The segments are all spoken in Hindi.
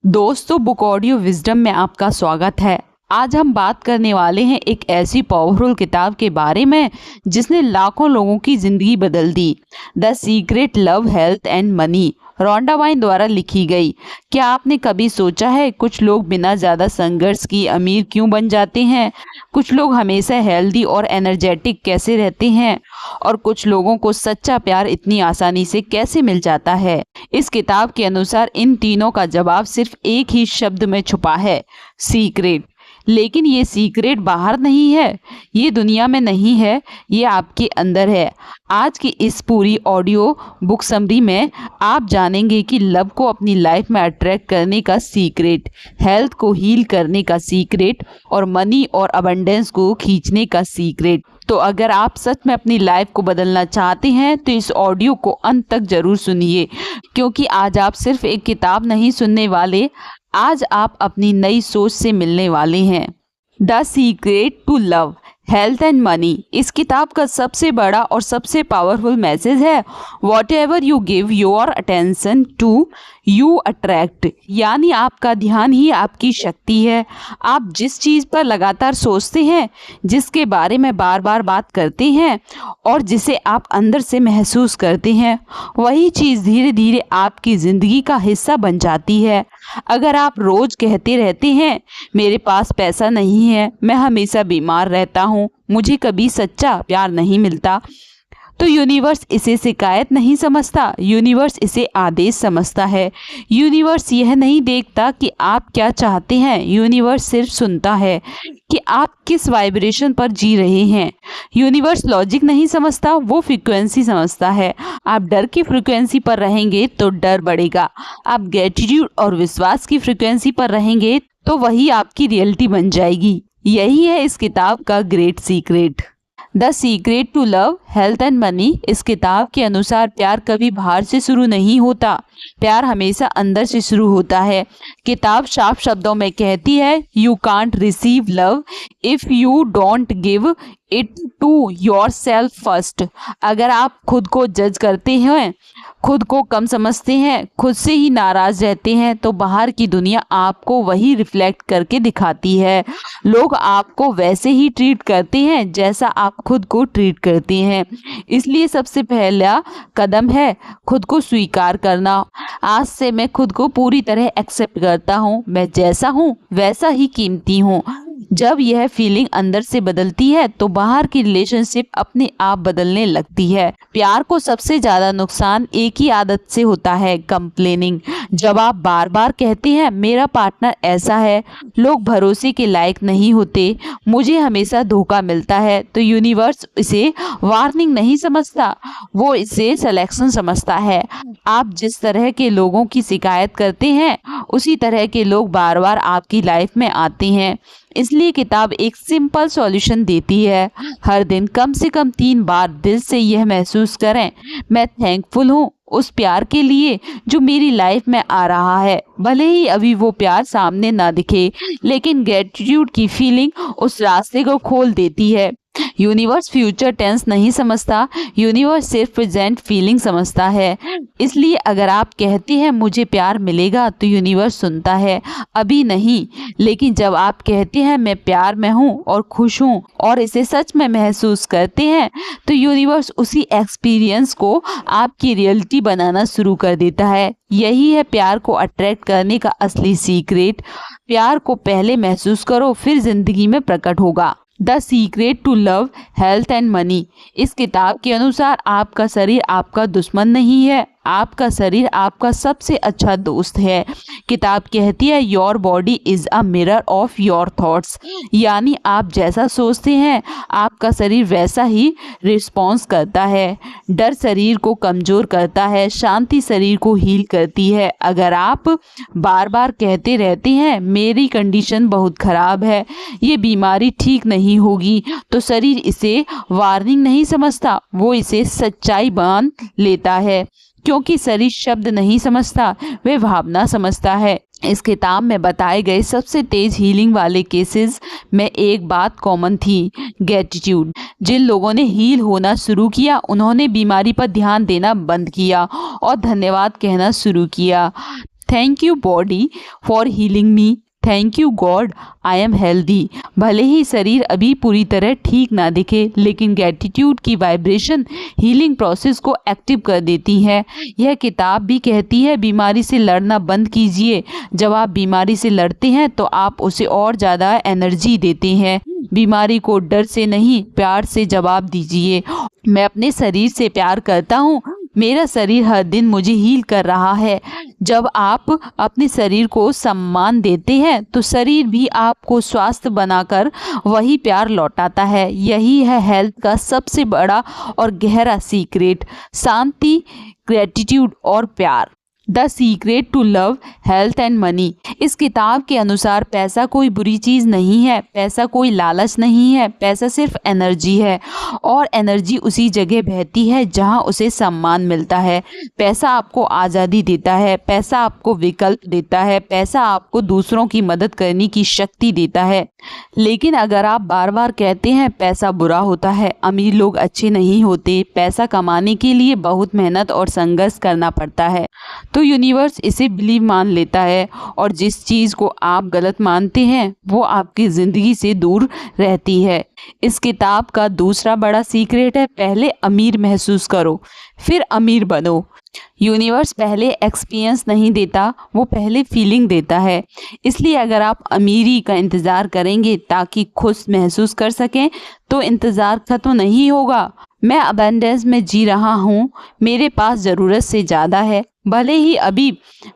दोस्तों, बुक ऑडियो विजडम में आपका स्वागत है। आज हम बात करने वाले हैं एक ऐसी पावरफुल किताब के बारे में जिसने लाखों लोगों की जिंदगी बदल दी। The secret love health and money, Rhonda वाइन द्वारा लिखी गई। क्या आपने कभी सोचा है कुछ लोग बिना ज़्यादा संघर्ष की अमीर क्यों बन जाते हैं? कुछ लोग हमेशा हेल्दी और एनर्जेटिक कैसे रहते हैं? और कुछ लोगों को सच्चा प्यार इतनी आसानी से कैसे मिल जाता है? इस किताब के अनुसार इन तीनों का जवाब सिर्फ एक ही शब्द में छुपा है, सीक्रेट। लेकिन ये सीक्रेट बाहर नहीं है, ये दुनिया में नहीं है, ये आपके अंदर है। आज की इस पूरी ऑडियो बुक समरी में आप जानेंगे कि लव को अपनी लाइफ में अट्रैक्ट करने का सीक्रेट, हेल्थ को हील करने का सीक्रेट और मनी और अबंडेंस को खींचने का सीक्रेट। तो अगर आप सच में अपनी लाइफ को बदलना चाहते हैं तो इस ऑडियो को अंत तक जरूर सुनिए, क्योंकि आज आप सिर्फ एक किताब नहीं सुनने वाले, आज आप अपनी नई सोच से मिलने वाले हैं। The secret to love health and money इस किताब का सबसे बड़ा और सबसे पावरफुल मैसेज है, whatever you give your attention to you attract. यानी आपका ध्यान ही आपकी शक्ति है। आप जिस चीज़ पर लगातार सोचते हैं, जिसके बारे में बार बार बात करते हैं और जिसे आप अंदर से महसूस करते हैं, वही चीज़ धीरे धीरे आपकी ज़िंदगी का हिस्सा बन जाती है। अगर आप रोज़ कहते रहते हैं मेरे पास पैसा नहीं है, मैं हमेशा बीमार रहता हूँ, मुझे कभी सच्चा प्यार नहीं मिलता, तो यूनिवर्स इसे शिकायत नहीं समझता, यूनिवर्स इसे आदेश समझता है। यूनिवर्स यह नहीं देखता कि आप क्या चाहते हैं, यूनिवर्स सिर्फ सुनता है कि आप किस वाइब्रेशन पर जी रहे हैं। यूनिवर्स लॉजिक नहीं समझता, वो फ्रीक्वेंसी समझता है। आप डर की फ्रीक्वेंसी पर रहेंगे तो डर बढ़ेगा, आप ग्रेटिट्यूड और विश्वास की फ्रीक्वेंसी पर रहेंगे तो वही आपकी रियलिटी बन जाएगी। यही है इस किताब का great secret. The secret to love health and money इस किताब के अनुसार प्यार कभी बाहर से शुरू नहीं होता, प्यार हमेशा अंदर से शुरू होता है। किताब साफ शब्दों में कहती है, you can't receive love if you don't give it to yourself first. अगर आप खुद को जज करते हैं, खुद को कम समझते हैं, खुद से ही नाराज रहते हैं, तो बाहर की दुनिया आपको वही रिफ्लेक्ट करके दिखाती है। लोग आपको वैसे ही ट्रीट करते हैं जैसा आप खुद को ट्रीट करते हैं। इसलिए सबसे पहला कदम है खुद को स्वीकार करना। आज से मैं खुद को पूरी तरह एक्सेप्ट करता हूँ, मैं जैसा हूँ वैसा ही कीमती हूँ। जब यह फीलिंग अंदर से बदलती है तो बाहर की रिलेशनशिप अपने आप बदलने लगती है। प्यार को सबसे ज्यादा नुकसान एक ही आदत से होता है, कंप्लेनिंग। जब आप बार बार कहते हैं मेरा पार्टनर ऐसा है, लोग भरोसे के लायक नहीं होते, मुझे हमेशा धोखा मिलता है, तो यूनिवर्स इसे वार्निंग नहीं समझता, वो इसे सिलेक्शन समझता है। आप जिस तरह के लोगों की शिकायत करते हैं उसी तरह के लोग बार बार आपकी लाइफ में आते हैं। इसलिए किताब एक सिंपल सॉल्यूशन देती है, हर दिन कम से कम 3 बार दिल से यह महसूस करें, मैं थैंकफुल हूँ उस प्यार के लिए जो मेरी लाइफ में आ रहा है। भले ही अभी वो प्यार सामने ना दिखे, लेकिन ग्रेटिट्यूड की फीलिंग उस रास्ते को खोल देती है। यूनिवर्स फ्यूचर टेंस नहीं समझता, यूनिवर्स सिर्फ प्रेजेंट फीलिंग समझता है। इसलिए अगर आप कहते हैं मुझे प्यार मिलेगा तो यूनिवर्स सुनता है, अभी नहीं, लेकिन जब आप कहते हैं मैं प्यार में हूँ और खुश हूँ और इसे सच में महसूस करते हैं, तो यूनिवर्स उसी एक्सपीरियंस को आपकी रियलिटी बनाना शुरू कर देता है। यही है प्यार को अट्रैक्ट करने का असली सीक्रेट। प्यार को पहले महसूस करो, फिर जिंदगी में प्रकट होगा। The secret to love health and money इस किताब के अनुसार आपका शरीर आपका दुश्मन नहीं है, आपका शरीर आपका सबसे अच्छा दोस्त है। किताब कहती है your body is a mirror of your thoughts, यानी आप जैसा सोचते हैं आपका शरीर वैसा ही रिस्पॉन्स करता है। डर शरीर को कमज़ोर करता है, शांति शरीर को हील करती है। अगर आप बार बार कहते रहते हैं मेरी कंडीशन बहुत ख़राब है, ये बीमारी ठीक नहीं होगी, तो शरीर इसे वार्निंग नहीं समझता, वो इसे सच्चाई मान लेता है, क्योंकि शरीर शब्द नहीं समझता, वे भावना समझता है। इस किताब में बताए गए सबसे तेज हीलिंग वाले केसेस में एक बात कॉमन थी, ग्रेटिट्यूड। जिन लोगों ने हील होना शुरू किया उन्होंने बीमारी पर ध्यान देना बंद किया और धन्यवाद कहना शुरू किया। Thank you body for healing me, thank you God I am healthy. भले ही शरीर अभी पूरी तरह ठीक ना दिखे, लेकिन ग्रैटिट्यूड की वाइब्रेशन हीलिंग प्रोसेस को एक्टिव कर देती है। यह किताब भी कहती है बीमारी से लड़ना बंद कीजिए। जब आप बीमारी से लड़ते हैं तो आप उसे और ज़्यादा एनर्जी देते हैं। बीमारी को डर से नहीं, प्यार से जवाब दीजिए। मैं अपने शरीर से प्यार करता हूँ, मेरा शरीर हर दिन मुझे हील कर रहा है। जब आप अपने शरीर को सम्मान देते हैं तो शरीर भी आपको स्वस्थ बनाकर वही प्यार लौटाता है। यही है हेल्थ का सबसे बड़ा और गहरा सीक्रेट, शांति, ग्रैटिट्यूड और प्यार। The secret to love, health and money. इस किताब के अनुसार पैसा कोई बुरी चीज़ नहीं है, पैसा कोई लालच नहीं है, पैसा सिर्फ एनर्जी है और एनर्जी उसी जगह बहती है जहां उसे सम्मान मिलता है। पैसा आपको आज़ादी देता है, पैसा आपको विकल्प देता है, पैसा आपको दूसरों की मदद करने की शक्ति देता है। लेकिन अगर आप बार बार कहते हैं पैसा बुरा होता है, अमीर लोग अच्छे नहीं होते, पैसा कमाने के लिए बहुत मेहनत और संघर्ष करना पड़ता है, तो यूनिवर्स इसे बिलीव मान लेता है और जिस चीज़ को आप गलत मानते हैं वो आपकी ज़िंदगी से दूर रहती है। इस किताब का दूसरा बड़ा सीक्रेट है, पहले अमीर महसूस करो फिर अमीर बनो। यूनिवर्स पहले एक्सपीरियंस नहीं देता, वो पहले फीलिंग देता है। इसलिए अगर आप अमीरी का इंतज़ार करेंगे ताकि खुश महसूस कर सकें तो इंतज़ार खत्म नहीं होगा। मैं अबंडेंस में जी रहा हूँ, मेरे पास ज़रूरत से ज़्यादा है। भले ही अभी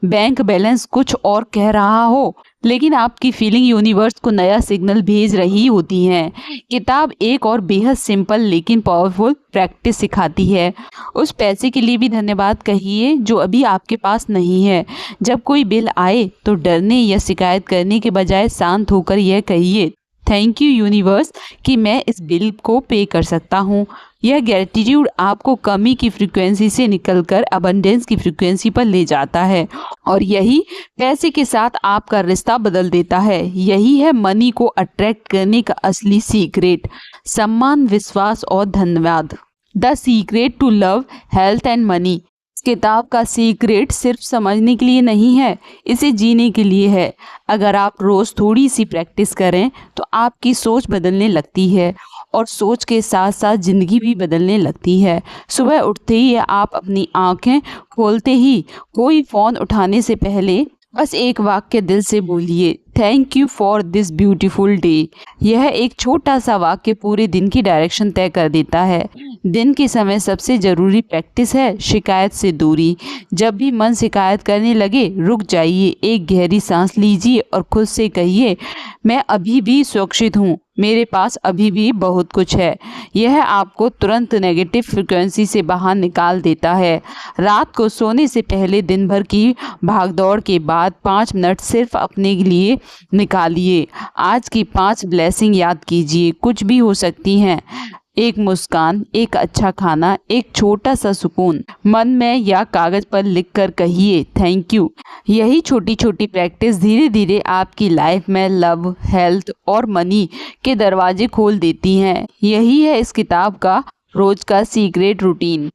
बैंक बैलेंस कुछ और कह रहा हो, लेकिन आपकी फीलिंग यूनिवर्स को नया सिग्नल भेज रही होती है। किताब एक और बेहद सिंपल लेकिन पावरफुल प्रैक्टिस सिखाती है। उस पैसे के लिए भी धन्यवाद कहिए जो अभी आपके पास नहीं है। जब कोई बिल आए तो डरने या शिकायत करने के बजाय शांत होकर यह कहिए, थैंक यू यूनिवर्स कि मैं इस बिल को पे कर सकता हूँ। यह ग्रैटिट्यूड आपको कमी की फ्रीक्वेंसी से निकलकर अबंडेंस की फ्रीक्वेंसी पर ले जाता है और यही पैसे के साथ आपका रिश्ता बदल देता है। यही है मनी को अट्रैक्ट करने का असली सीक्रेट, सम्मान, विश्वास और धन्यवाद। The secret to love, health and money. किताब का सीक्रेट सिर्फ समझने के लिए नहीं है, इसे जीने के लिए है। अगर आप रोज़ थोड़ी सी प्रैक्टिस करें तो आपकी सोच बदलने लगती है और सोच के साथ साथ ज़िंदगी भी बदलने लगती है। सुबह उठते ही आप अपनी आंखें खोलते ही कोई फ़ोन उठाने से पहले बस एक वाक्य दिल से बोलिए, thank you for this beautiful day. यह एक छोटा सा वाक्य पूरे दिन की डायरेक्शन तय कर देता है। दिन के समय सबसे ज़रूरी प्रैक्टिस है शिकायत से दूरी। जब भी मन शिकायत करने लगे रुक जाइए, एक गहरी सांस लीजिए और खुद से कहिए, मैं अभी भी सुरक्षित हूँ, मेरे पास अभी भी बहुत कुछ है। यह आपको तुरंत नेगेटिव फ्रिक्वेंसी से बाहर निकाल देता है। रात को सोने से पहले दिन भर की भागदौड़ के बाद 5 मिनट सिर्फ अपने लिए निकालिए। आज की 5 ब्लेसिंग याद कीजिए, कुछ भी हो सकती हैं। एक मुस्कान, एक अच्छा खाना, एक छोटा सा सुकून। मन में या कागज पर लिखकर कहिए थैंक यू। यही छोटी छोटी प्रैक्टिस धीरे धीरे आपकी लाइफ में लव, हेल्थ और मनी के दरवाजे खोल देती हैं। यही है इस किताब का रोज का secret routine,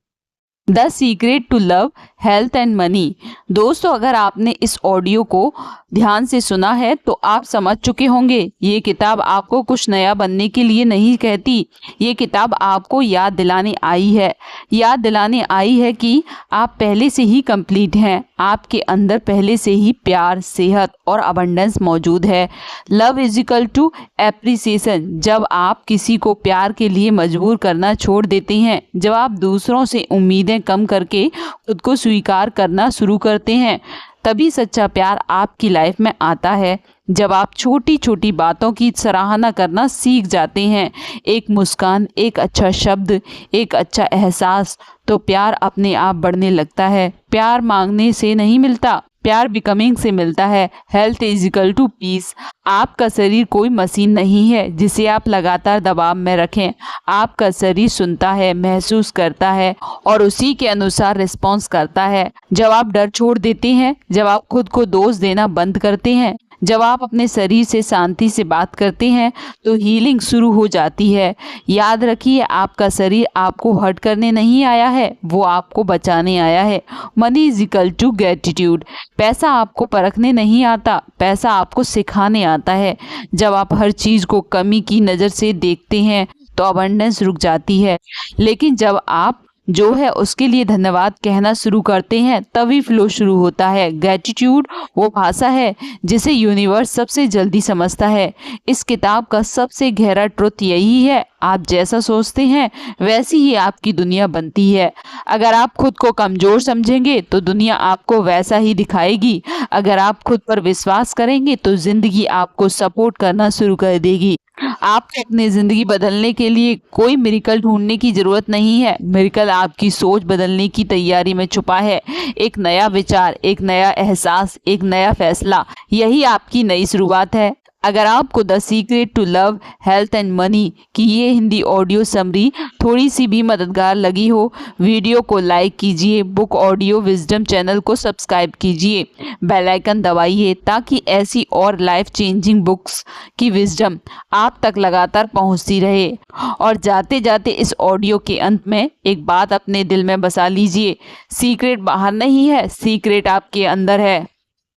the secret to love, health and money. दोस्तों, अगर आपने इस ऑडियो को ध्यान से सुना है तो आप समझ चुके होंगे ये किताब आपको कुछ नया बनने के लिए नहीं कहती। ये किताब आपको याद दिलाने आई है कि आप पहले से ही कंप्लीट हैं। आपके अंदर पहले से ही प्यार, सेहत और अबंडेंस मौजूद है। Love is equal to appreciation. जब आप किसी को प्यार के लिए मजबूर करना छोड़ देते हैं, जब आप दूसरों से उम्मीदें कम करके खुद को स्वीकार करना शुरू करते हैं, तभी सच्चा प्यार आपकी लाइफ में आता है। जब आप छोटी छोटी बातों की सराहना करना सीख जाते हैं, एक मुस्कान, एक अच्छा शब्द, एक अच्छा एहसास, तो प्यार अपने आप बढ़ने लगता है। प्यार मांगने से नहीं मिलता, प्यार बिकमिंग से मिलता है। Health is equal to peace. आपका शरीर कोई मशीन नहीं है जिसे आप लगातार दबाव में रखें। आपका शरीर सुनता है, महसूस करता है और उसी के अनुसार रिस्पॉन्स करता है। जब आप डर छोड़ देते हैं, जब आप खुद को दोष देना बंद करते हैं, जब आप अपने शरीर से शांति से बात करते हैं तो हीलिंग शुरू हो जाती है। याद रखिए, आपका शरीर आपको हर्ट करने नहीं आया है, वो आपको बचाने आया है। Money is equal to gratitude. पैसा आपको परखने नहीं आता, पैसा आपको सिखाने आता है। जब आप हर चीज़ को कमी की नज़र से देखते हैं तो अबंडेंस रुक जाती है, लेकिन जब आप जो है उसके लिए धन्यवाद कहना शुरू करते हैं तभी फ्लो शुरू होता है। ग्रेटिट्यूड वो भाषा है जिसे यूनिवर्स सबसे जल्दी समझता है। इस किताब का सबसे गहरा ट्रुथ यही है, आप जैसा सोचते हैं वैसी ही आपकी दुनिया बनती है। अगर आप खुद को कमज़ोर समझेंगे तो दुनिया आपको वैसा ही दिखाएगी। अगर आप खुद पर विश्वास करेंगे तो ज़िंदगी आपको सपोर्ट करना शुरू कर देगी। आपको अपनी ज़िंदगी बदलने के लिए कोई मिरेकल ढूंढने की ज़रूरत नहीं है। मिरेकल आपकी सोच बदलने की तैयारी में छुपा है। एक नया विचार, एक नया एहसास, एक नया फैसला, यही आपकी नई शुरुआत है। अगर आपको the secret to love, health and money की ये हिंदी ऑडियो समरी थोड़ी सी भी मददगार लगी हो, वीडियो को लाइक कीजिए, बुक ऑडियो विजडम चैनल को सब्सक्राइब कीजिए, बेल आइकन दबाइए ताकि ऐसी और लाइफ चेंजिंग बुक्स की विजडम आप तक लगातार पहुंचती रहे। और जाते जाते इस ऑडियो के अंत में एक बात अपने दिल में बसा लीजिए, सीक्रेट बाहर नहीं है, सीक्रेट आपके अंदर है।